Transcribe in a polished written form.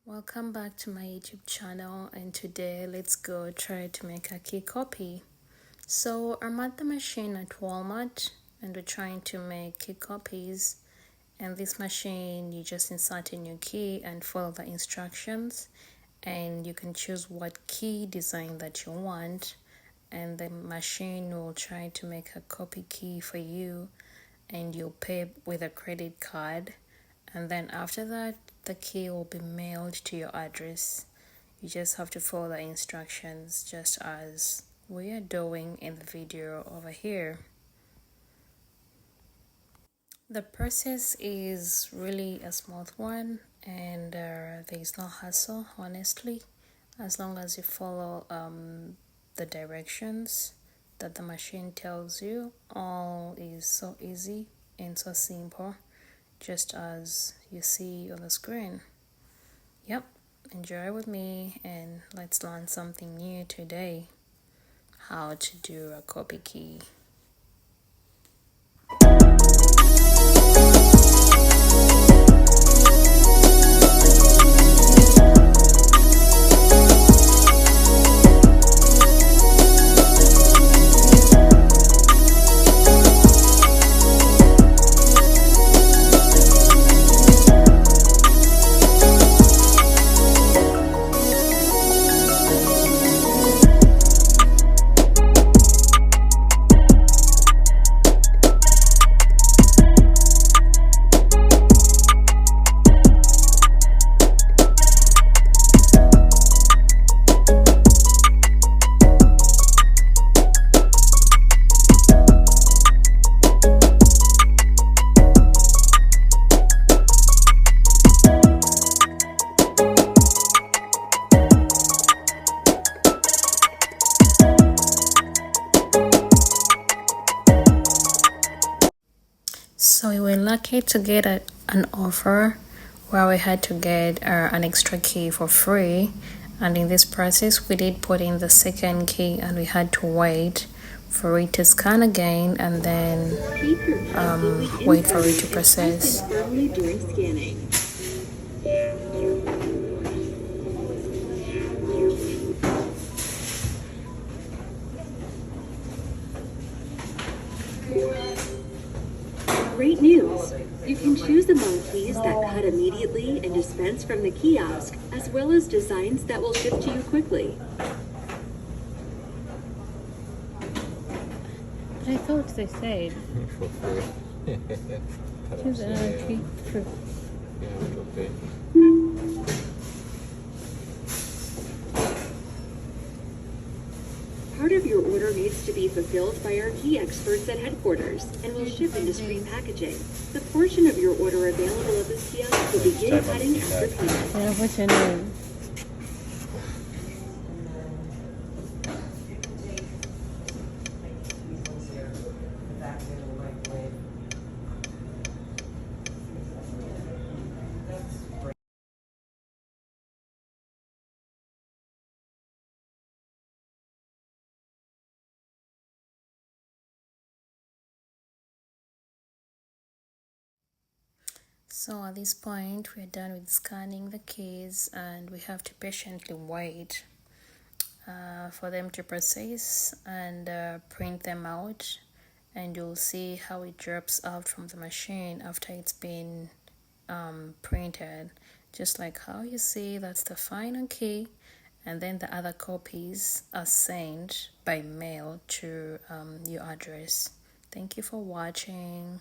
Welcome back to my YouTube channel, and today let's go try to make a key copy. So I'm at the machine at Walmart and we're trying to make key copies, and this machine you just insert in your key and follow the instructions, and you can choose what key design that you want, and the machine will try to make a copy key for you, and you'll pay with a credit card, and then after that the key will be mailed to your address. You just have to follow the instructions just as we are doing in the video over here. The process is really a smooth one, and there is no hassle, honestly, as long as you follow the directions that the machine tells you. All is so easy and so simple, just as you see on the screen. Yep, enjoy with me and let's learn something new today. How to do a copy key. So we were lucky to get an offer where we had to get an extra key for free, and in this process we did put in the second key and we had to wait for it to scan again and then wait for it to process. Great news! You can choose among keys that cut immediately and dispense from the kiosk, as well as designs that will ship to you quickly. But I thought they said for free. choose another key. True. Yeah, okay. Part of your order needs to be fulfilled by our key experts at headquarters and will ship in discreet packaging. The portion of your order available at this kiosk will begin cutting after payment. Yeah, what's your name? So at this point we're done with scanning the keys and we have to patiently wait for them to process and print them out, and you'll see how it drops out from the machine after it's been printed, just like how you see that's the final key, and then the other copies are sent by mail to your address. Thank you for watching.